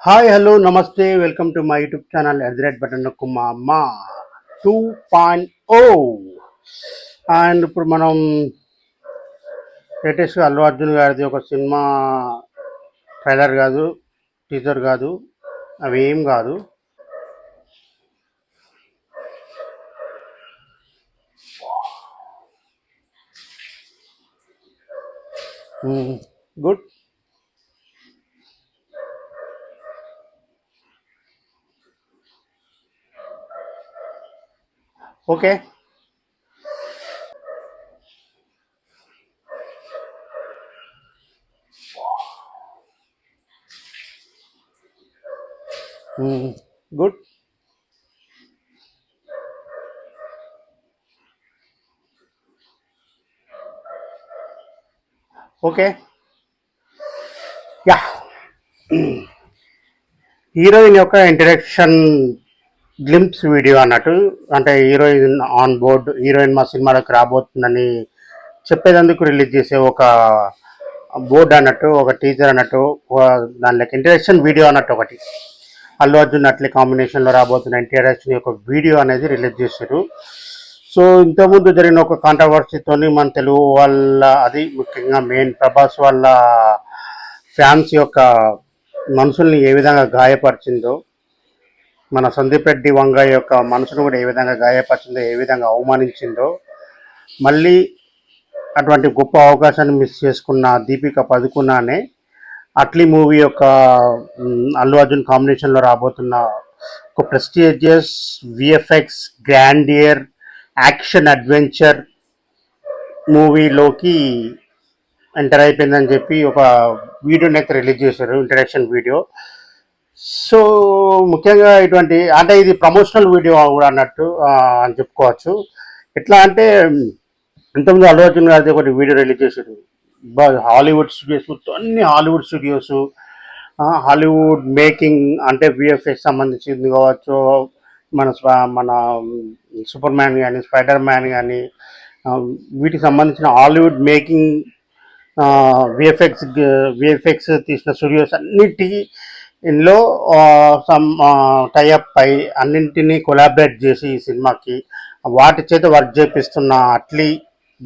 Hi hello నమస్తే welcome to my YouTube channel ఎడ్రెడ్ బటన్ కుమ్మ 2.0. అండ్ ఇప్పుడు మనం లేటెస్ట్గా అల్లు అర్జున్ గారిది ఒక సినిమా ట్రైలర్ కాదు, టీజర్ కాదు, అవి ఏం కాదు. Good. Okay. Good. Okay. Yeah, heroine యొక్క ఇంట్రడక్షన్ గ్లింప్స్ వీడియో అన్నట్టు, అంటే హీరోయిన్ ఆన్ బోర్డ్, హీరోయిన్ మా సినిమాలోకి రాబోతుందని చెప్పేందుకు రిలీజ్ చేసే ఒక బోర్డ్ అన్నట్టు, ఒక టీజర్ అన్నట్టు, దానిలోకి ఇంట్రడక్షన్ వీడియో అన్నట్టు ఒకటి అల్లు అర్జున్ అట్లే కాంబినేషన్లో రాబోతున్న ఇంట్రడక్షన్ యొక్క వీడియో అనేది రిలీజ్ చేశారు. సో ఇంతకుముందు జరిగిన ఒక కాంట్రవర్సీతోని మన తెలుగు వాళ్ళ, అది ముఖ్యంగా మెయిన్ ప్రభాస్ వాళ్ళ ఫ్యాన్స్ యొక్క మనసుల్ని ఏ విధంగా గాయపరిచిందో, మన సందీప్ రెడ్డి వంగ యొక్క మనసును కూడా ఏ విధంగా గాయపరిచిందో, ఏ విధంగా అవమానించిందో, మళ్ళీ అటువంటి గొప్ప అవకాశాన్ని మిస్ చేసుకున్న దీపిక పదుకున్నానే అట్లీ మూవీ యొక్క అల్లు అర్జున్ కాంబినేషన్లో రాబోతున్న ఒక prestigious VFX grandeur action adventure మూవీలోకి ఎంటర్ అయిపోయిందని చెప్పి ఒక వీడియోని అయితే రిలీజ్ చేశారు, ఇంట్రడక్షన్ వీడియో. సో ముఖ్యంగా ఇటువంటి, అంటే ఇది ప్రమోషనల్ వీడియో కూడా అన్నట్టు అని చెప్పుకోవచ్చు. ఎట్లా అంటే ఇంతకుముందు అల్లు అర్జున్ గారిది ఒకటి వీడియో రిలీజ్ చేశారు, హాలీవుడ్ స్టూడియోస్, అన్ని హాలీవుడ్ స్టూడియోస్, హాలీవుడ్ మేకింగ్, అంటే విఎఫ్ఎక్స్ సంబంధించింది కావచ్చు, మన సూపర్ మ్యాన్ కానీ, స్పైడర్ మ్యాన్ కానీ, వీటికి సంబంధించిన హాలీవుడ్ మేకింగ్ విఎఫ్ఎక్స్ తీసిన స్టూడియోస్ అన్నిటిలో సమ్ టైఅప్ అయి అన్నింటినీ కొలాబరేట్ చేసి ఈ సినిమాకి వాటి చేత వర్క్ చేపిస్తున్న అట్లీ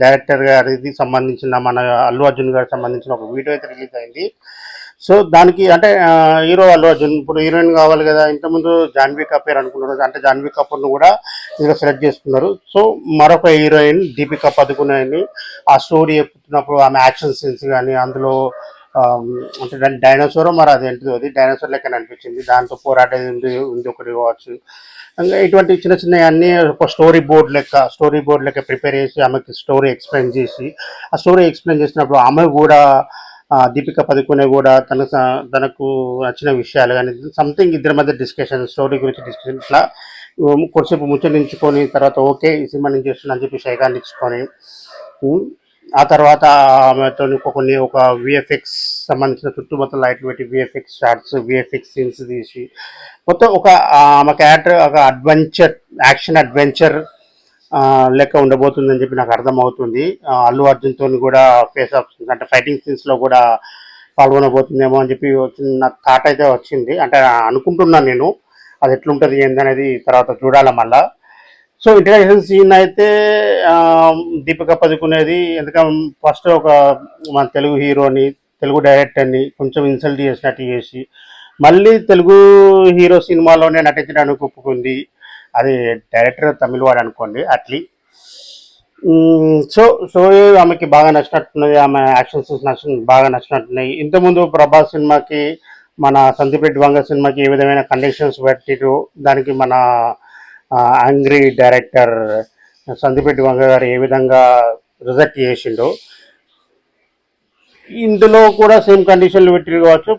డైరెక్టర్ గారికి సంబంధించిన, మన అల్లు అర్జున్ గారికి సంబంధించిన ఒక వీడియో అయితే రిలీజ్ అయింది. సో దానికి అంటే హీరో అల్లు అర్జున్, ఇప్పుడు హీరోయిన్ కావాలి కదా, ఇంతకుముందు జాన్వీ కపూర్ అనుకున్నారు, అంటే జాన్వీ కపూర్ను కూడా ఇందులో సెలెక్ట్ చేసుకున్నారు. సో మరొక హీరోయిన్ దీపిక పదుకునేని ఆ స్టోరీ చెప్తున్నప్పుడు ఆమె యాక్షన్ సీన్స్ కానీ, అందులో అంటే దాని డైనోసార్ మరి అదేంటిదో, అది డైనోసార్ లెక్క అనిపించింది, దాంతో పోరాటం ఉంది ఒకటి కావచ్చు. ఇంకా ఇటువంటి చిన్న చిన్న అన్నీ ఒక స్టోరీ బోర్డ్ లెక్క ప్రిపేర్ చేసి ఆమెకి స్టోరీ ఎక్స్ప్లెయిన్ చేసి, ఆ స్టోరీ ఎక్స్ప్లెయిన్ చేసినప్పుడు ఆమె కూడా దీపిక పదుకునే కూడా తనకు నచ్చిన విషయాలు కానీ సంథింగ్ ఇద్దరి మధ్య డిస్కషన్, స్టోరీ గురించి డిస్కషన్, ఇట్లా కొద్దిసేపు ముచ్చటించుకొని తర్వాత ఓకే ఈ సినిమా నుంచి చేస్తున్నా అని చెప్పి షైకాన్ని ఇచ్చుకొని, ఆ తర్వాత ఆమెతో ఒక విఎఫ్ఎక్స్ సంబంధించిన చుట్టుముట్ల లైట్లు పెట్టి విఎఫ్ఎక్స్ షార్ట్స్, విఎఫ్ఎక్స్ సీన్స్ తీసి మొత్తం ఒక ఆమె క్యారెక్టర్ ఒక యాక్షన్ అడ్వెంచర్ లెక్క ఉండబోతుందని చెప్పి నాకు అర్థమవుతుంది. అల్లు అర్జున్తో కూడా ఫేస్ ఆఫ్ అంటే ఫైటింగ్ సీన్స్లో కూడా పాల్గొనబోతుందేమో అని చెప్పి నాకు థాట్ అయితే వచ్చింది, అంటే అనుకుంటున్నాను నేను. అది ఎట్లుంటుంది ఏందనేది తర్వాత చూడాలి మళ్ళా. సో ఇంట్రడక్షన్ సీన్ అయితే దీపిక పదుకునేది, ఎందుకంటే ఫస్ట్ ఒక మన తెలుగు హీరోని, తెలుగు డైరెక్టర్ని కొంచెం ఇన్సల్ట్ చేసినట్టు చేసి మళ్ళీ తెలుగు హీరో సినిమాలోనే నటించడానికి ఒప్పుకుంది. అది డైరెక్టర్ తమిళ వాడు అనుకోండి అట్లీ. సో సో ఆమెకి బాగా నచ్చినట్టున్నది, ఆమె యాక్షన్ సీన్స్ బాగా నచ్చినట్టున్నాయి. ఇంతకుముందు ప్రభాస్ సినిమాకి, మన సందీప్ రెడ్డి వంగ సినిమాకి ఏ విధమైన కండిషన్స్ పెట్టిరు, దానికి మన యాంగ్రీ డైరెక్టర్ సందీప్ రెడ్డి వంగ గారు ఏ విధంగా రిజెక్ట్ చేసిండో, ఇందులో కూడా సేమ్ కండిషన్లు పెట్టి కావచ్చు.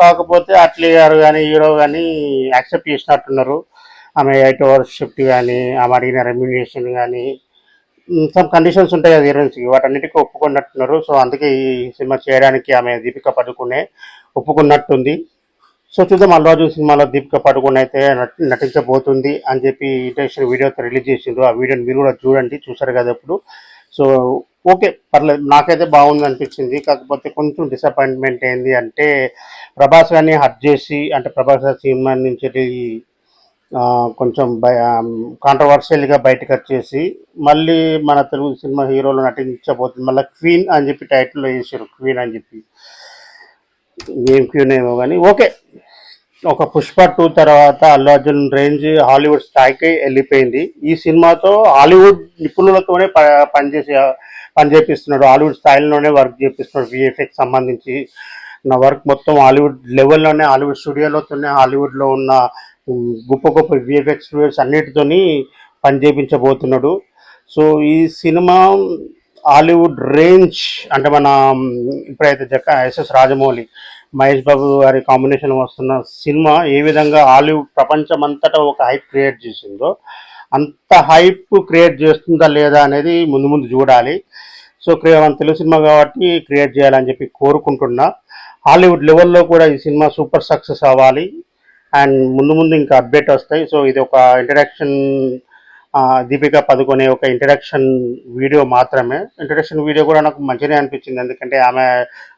కాకపోతే అట్లీ గారు కానీ హీరో కానీ యాక్సెప్ట్ చేసినట్టున్నారు. ఆమె 8 hours షిఫ్ట్ కానీ, ఆమె అడిగిన రెమ్యునేషన్ కానీ, సమ్ కండిషన్స్ ఉంటాయి కదా హీరోయిన్స్కి, వాటన్నిటికీ ఒప్పుకున్నట్టున్నారు. సో అందుకే ఈ సినిమా చేయడానికి ఆమె దీపిక పదుకునే ఒప్పుకున్నట్టుంది. సో చూద్దాం, అల్లు అర్జున్ సినిమాలో దీపిక పదుకునే అయితే నటించబోతుంది అని చెప్పి ఇంట్రెస్ట్ వీడియో రిలీజ్ చేసిండ్రు. ఆ వీడియోని మీరు కూడా చూడండి, చూసారు కదా ఇప్పుడు. సో ఓకే, పర్లేదు, నాకైతే బాగుంది అనిపించింది. కాకపోతే కొంచెం డిసప్పాయింట్మెంట్ ఏంది అంటే ప్రభాస్ గారిని హట్ చేసి, అంటే ప్రభాస్ గారి సినిమా నుంచి కొంచెం కాంట్రవర్షియల్గా బయటకు వచ్చేసి మళ్ళీ మన తెలుగు సినిమా హీరోలు నటించబోతుంది, మళ్ళీ క్వీన్ అని చెప్పి టైటిల్లో వేసారు, క్వీన్ అని చెప్పి. ఏం క్వీన్ ఏమో కానీ ఓకే. ఒక పుష్ప 2 తర్వాత అల్లు అర్జున్ రేంజ్ హాలీవుడ్ స్థాయికి వెళ్ళిపోయింది. ఈ సినిమాతో హాలీవుడ్ నిపుణులతోనే పనిచేపిస్తున్నాడు, హాలీవుడ్ స్థాయిలోనే వర్క్ చేపిస్తున్నాడు. విఎఫ్ఎక్స్ సంబంధించి నా వర్క్ మొత్తం హాలీవుడ్ లెవెల్లోనే, హాలీవుడ్ స్టూడియోలోతోనే, హాలీవుడ్లో ఉన్న గొప్ప గొప్ప విఎఫ్ఎక్స్ స్టూడియోస్ అన్నిటితోని పని చేయించబోతున్నాడు. సో ఈ సినిమా హాలీవుడ్ రేంజ్ అంటే మన ఇప్పుడైతే ఎస్ఎస్ రాజమౌళి, మహేష్ బాబు గారి కాంబినేషన్ వస్తున్న సినిమా ఏ విధంగా హాలీవుడ్ ప్రపంచం అంతటా ఒక హైప్ క్రియేట్ చేసిందో అంత హైప్ క్రియేట్ చేస్తుందా లేదా అనేది ముందు ముందు చూడాలి. సో మన తెలుగు సినిమా కాబట్టి క్రియేట్ చేయాలని చెప్పి కోరుకుంటున్నా. హాలీవుడ్ లెవెల్లో కూడా ఈ సినిమా సూపర్ సక్సెస్ అవ్వాలి. అండ్ ముందు ముందు ఇంకా అప్డేట్ వస్తాయి. సో ఇది ఒక ఇంట్రడక్షన్, దీపికా పదుకొనే ఒక ఇంట్రడక్షన్ వీడియో మాత్రమే. ఇంట్రడక్షన్ వీడియో కూడా నాకు మంచిగానే అనిపించింది, ఎందుకంటే ఆమె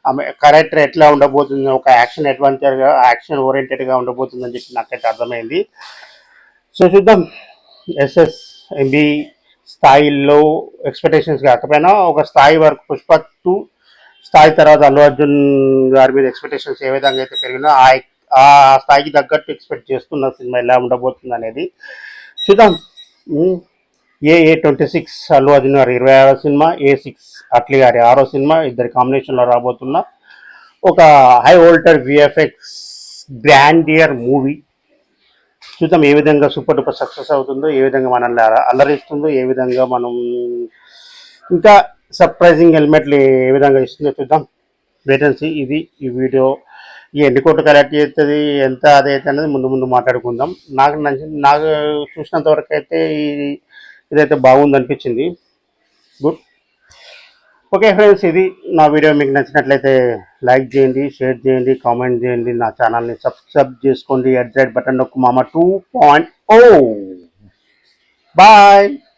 ఆమె క్యారెక్టర్ ఎట్లా ఉండబోతుంది, ఒక యాక్షన్ అడ్వెంచర్గా, యాక్షన్ ఓరియంటెడ్గా ఉండబోతుందని చెప్పి నాకైతే అర్థమైంది. సో చూద్దాం. ఎస్ఎస్ఎంబి స్థాయిలో ఎక్స్పెక్టేషన్స్ కాకపోయినా ఒక స్థాయి వరకు పుష్ప 2 స్థాయి తర్వాత అల్లు అర్జున్ గారి మీద ఎక్స్పెక్టేషన్స్ ఏ విధంగా అయితే పెరిగినా ఆ స్థాయికి తగ్గట్టు ఎక్స్పెక్ట్ చేస్తున్న సినిమా ఎలా ఉండబోతుంది అనేది చూద్దాం. A26 అల్లు అర్జున్ గారి 26వ సినిమా, A6 అట్లీ గారి 6వ సినిమా, ఇద్దరి కాంబినేషన్లో రాబోతున్న ఒక హై వోల్టర్ విఎఫ్ఎక్స్ గ్రాండియర్ మూవీ. చూద్దాం ఏ విధంగా సూపర్ డూపర్ సక్సెస్ అవుతుందో, ఏ విధంగా మనల్ని అల్లరిస్తుందో, ఏ విధంగా మనం ఇంకా సర్ప్రైజింగ్ ఎలిమెంట్లు ఏ విధంగా ఇస్తుందో చూద్దాం. వేటెన్సీ. ఇది ఈ వీడియో ఎన్ని కోట్లు కలెక్ట్ చేస్తుంది, ఎంత అదైతే అనేది ముందు ముందు మాట్లాడుకుందాం. నాకు చూసినంత వరకు అయితే ఇదైతే బాగుంది అనిపించింది. గుడ్. ఓకే ఫ్రెండ్స్, ఇది నా వీడియో. మీకు నచ్చినట్లయితే లైక్ చేయండి, షేర్ చేయండి, కామెంట్ చేయండి, నా ఛానల్ని సబ్స్క్రైబ్ చేసుకోండి. @ బటన్ నొక్కు మామ 2.0. బాయ్.